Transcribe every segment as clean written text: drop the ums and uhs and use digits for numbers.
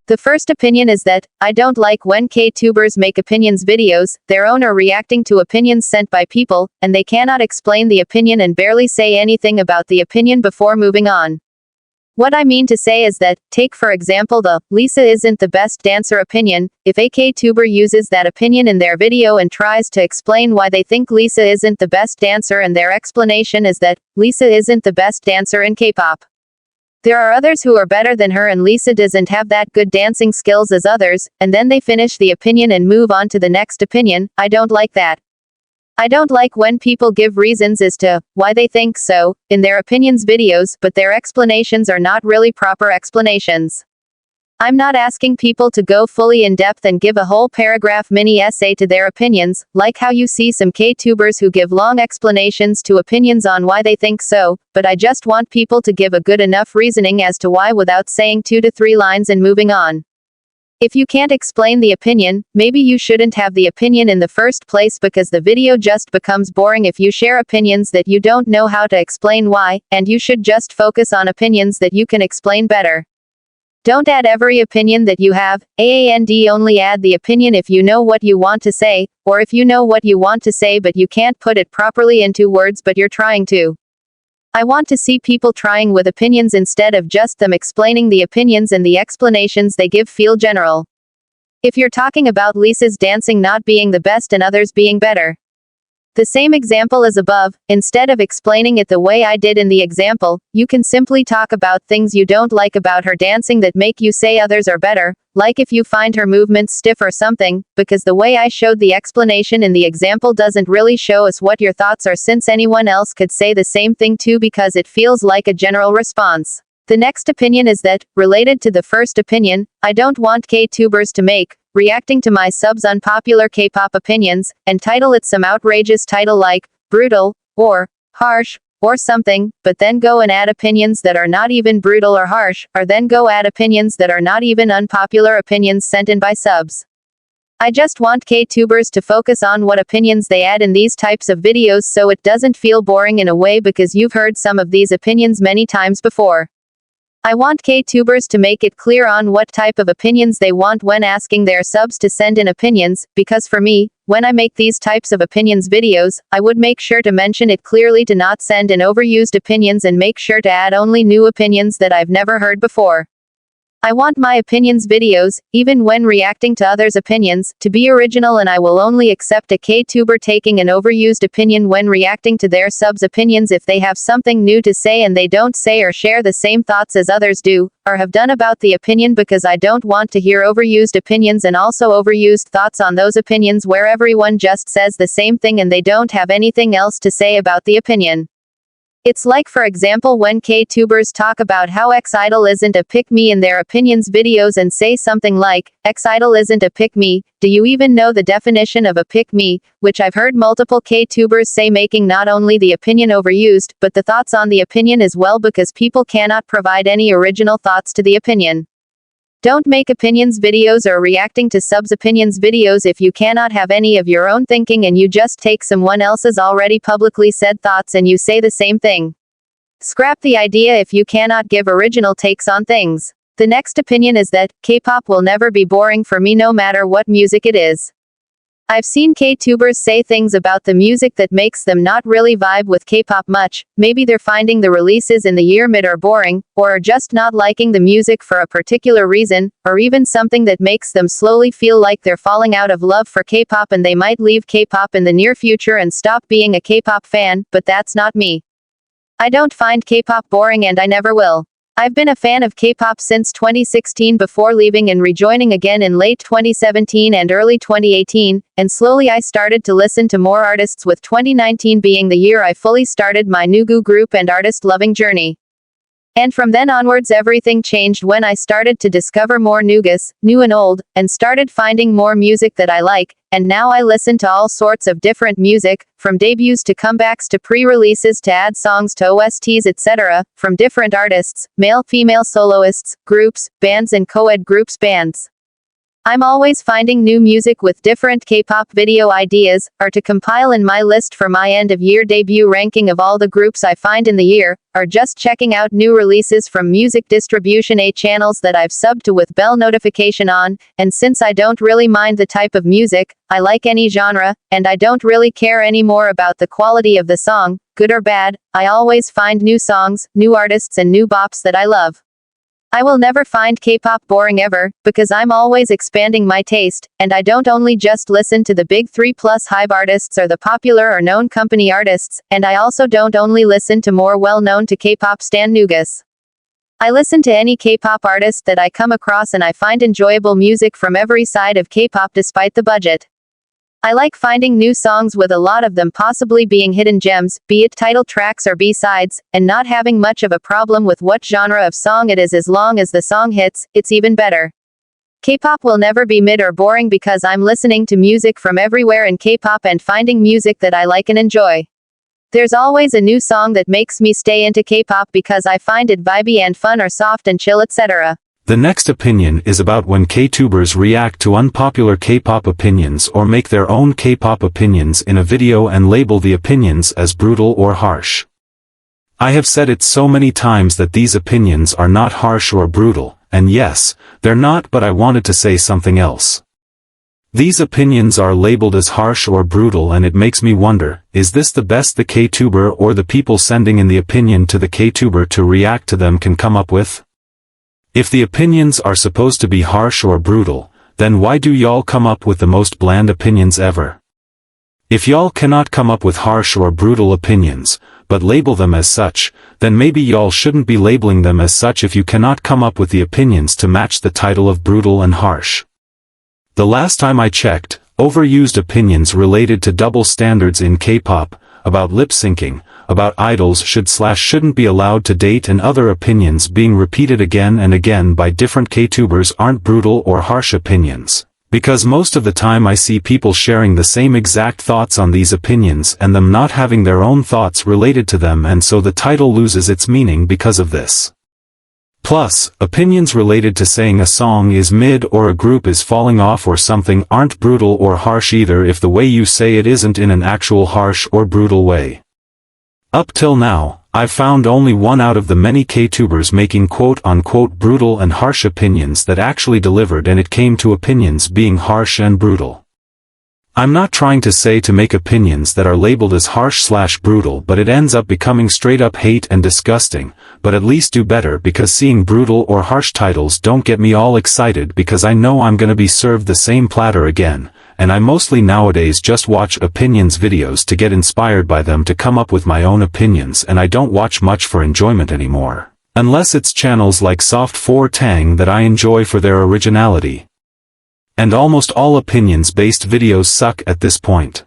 The first opinion is that, I don't like when K-tubers make opinions videos, their own or reacting to opinions sent by people, and they cannot explain the opinion and barely say anything about the opinion before moving on. What I mean to say is that, take for example the, Lisa isn't the best dancer opinion. If a K-tuber uses that opinion in their video and tries to explain why they think Lisa isn't the best dancer and their explanation is that, Lisa isn't the best dancer in K-pop. There are others who are better than her and Lisa doesn't have that good dancing skills as others, and then they finish the opinion and move on to the next opinion. I don't like that. I don't like when people give reasons as to why they think so in their opinions videos, but their explanations are not really proper explanations. I'm not asking people to go fully in depth and give a whole paragraph mini essay to their opinions, like how you see some K-tubers who give long explanations to opinions on why they think so, but I just want people to give a good enough reasoning as to why without saying 2 to 3 lines and moving on. If you can't explain the opinion, maybe you shouldn't have the opinion in the first place because the video just becomes boring if you share opinions that you don't know how to explain why, and you should just focus on opinions that you can explain better. Don't add every opinion that you have, and only add the opinion if you know what you want to say, or if you know what you want to say but you can't put it properly into words but you're trying to. I want to see people trying with opinions instead of just them explaining the opinions and the explanations they give feel general. If you're talking about Lisa's dancing not being the best and others being better. The same example as above, instead of explaining it the way I did in the example, you can simply talk about things you don't like about her dancing that make you say others are better, like if you find her movements stiff or something, because the way I showed the explanation in the example doesn't really show us what your thoughts are since anyone else could say the same thing too because it feels like a general response. The next opinion is that, related to the first opinion, I don't want K-tubers to make, reacting to my subs' unpopular K-pop opinions, and title it some outrageous title like, brutal, or, harsh, or something, but then go and add opinions that are not even brutal or harsh, or then go add opinions that are not even unpopular opinions sent in by subs. I just want K-tubers to focus on what opinions they add in these types of videos so it doesn't feel boring in a way because you've heard some of these opinions many times before. I want K-tubers to make it clear on what type of opinions they want when asking their subs to send in opinions, because for me, when I make these types of opinions videos, I would make sure to mention it clearly to not send in overused opinions and make sure to add only new opinions that I've never heard before. I want my opinions videos, even when reacting to others' opinions, to be original and I will only accept a K-tuber taking an overused opinion when reacting to their subs' opinions if they have something new to say and they don't say or share the same thoughts as others do, or have done about the opinion because I don't want to hear overused opinions and also overused thoughts on those opinions where everyone just says the same thing and they don't have anything else to say about the opinion. It's like for example when K-tubers talk about how X-Idol isn't a pick-me in their opinions videos and say something like, X-Idol isn't a pick-me, do you even know the definition of a pick-me, which I've heard multiple K-tubers say making not only the opinion overused, but the thoughts on the opinion as well because people cannot provide any original thoughts to the opinion. Don't make opinions videos or reacting to subs opinions videos if you cannot have any of your own thinking and you just take someone else's already publicly said thoughts and you say the same thing. Scrap the idea if you cannot give original takes on things. The next opinion is that, K-pop will never be boring for me no matter what music it is. I've seen K-tubers say things about the music that makes them not really vibe with K-pop much, maybe they're finding the releases in the year mid or boring, or are just not liking the music for a particular reason, or even something that makes them slowly feel like they're falling out of love for K-pop and they might leave K-pop in the near future and stop being a K-pop fan, but that's not me. I don't find K-pop boring and I never will. I've been a fan of K-pop since 2016 before leaving and rejoining again in late 2017 and early 2018, and slowly I started to listen to more artists with 2019 being the year I fully started my Nugu group and artist-loving journey. And from then onwards everything changed when I started to discover more Nugus, new and old, and started finding more music that I like, and now I listen to all sorts of different music, from debuts to comebacks to pre-releases to add songs to OSTs etc., from different artists, male, female soloists, groups, bands and co-ed groups bands. I'm always finding new music with different K-pop video ideas, or to compile in my list for my end-of-year debut ranking of all the groups I find in the year, or just checking out new releases from music distribution channels that I've subbed to with bell notification on, and since I don't really mind the type of music, I like any genre, and I don't really care anymore about the quality of the song, good or bad, I always find new songs, new artists and new bops that I love. I will never find K-pop boring ever, because I'm always expanding my taste, and I don't only just listen to the big 3+ hype artists or the popular or known company artists, and I also don't only listen to more well-known to K-pop stan nugas. I listen to any K-pop artist that I come across and I find enjoyable music from every side of K-pop despite the budget. I like finding new songs with a lot of them possibly being hidden gems, be it title tracks or B-sides, and not having much of a problem with what genre of song it is as long as the song hits, it's even better. K-pop will never be mid or boring because I'm listening to music from everywhere in K-pop and finding music that I like and enjoy. There's always a new song that makes me stay into K-pop because I find it vibey and fun or soft and chill, etc. The next opinion is about when K-tubers react to unpopular K-pop opinions or make their own K-pop opinions in a video and label the opinions as brutal or harsh. I have said it so many times that these opinions are not harsh or brutal, and yes, they're not, but I wanted to say something else. These opinions are labeled as harsh or brutal and it makes me wonder, is this the best the K-tuber or the people sending in the opinion to the K-tuber to react to them can come up with? If the opinions are supposed to be harsh or brutal, then why do y'all come up with the most bland opinions ever? If y'all cannot come up with harsh or brutal opinions, but label them as such, then maybe y'all shouldn't be labeling them as such if you cannot come up with the opinions to match the title of brutal and harsh. The last time I checked, overused opinions related to double standards in K-pop, about lip-syncing, about idols shouldn't be allowed to date and other opinions being repeated again and again by different K-tubers aren't brutal or harsh opinions. Because most of the time I see people sharing the same exact thoughts on these opinions and them not having their own thoughts related to them, and so the title loses its meaning because of this. Plus, opinions related to saying a song is mid or a group is falling off or something aren't brutal or harsh either if the way you say it isn't in an actual harsh or brutal way. Up till now, I've found only one out of the many K-tubers making quote-unquote brutal and harsh opinions that actually delivered, and it came to opinions being harsh and brutal. I'm not trying to say to make opinions that are labeled as harsh/brutal, but it ends up becoming straight up hate and disgusting, but at least do better, because seeing brutal or harsh titles don't get me all excited because I know I'm gonna be served the same platter again, and I mostly nowadays just watch opinions videos to get inspired by them to come up with my own opinions, and I don't watch much for enjoyment anymore. Unless it's channels like Soft4Tang that I enjoy for their originality. And almost all opinions-based videos suck at this point.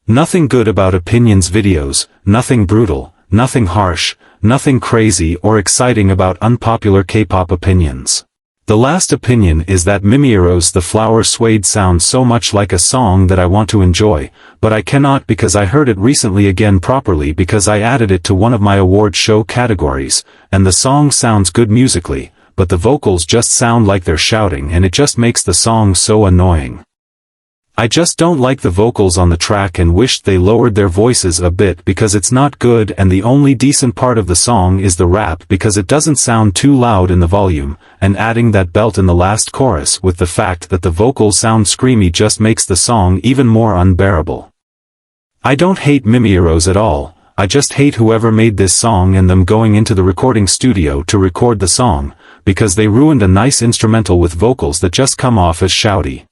Nothing good about opinions videos, nothing brutal, nothing harsh, nothing crazy or exciting about unpopular K-pop opinions. The last opinion is that Mimiero's The Flower Suede sounds so much like a song that I want to enjoy, but I cannot because I heard it recently again properly because I added it to one of my award show categories, and the song sounds good musically, but the vocals just sound like they're shouting and it just makes the song so annoying. I just don't like the vocals on the track and wished they lowered their voices a bit because it's not good, and the only decent part of the song is the rap because it doesn't sound too loud in the volume, and adding that belt in the last chorus with the fact that the vocals sound screamy just makes the song even more unbearable. I don't hate Mimieros at all, I just hate whoever made this song and them going into the recording studio to record the song, because they ruined a nice instrumental with vocals that just come off as shouty.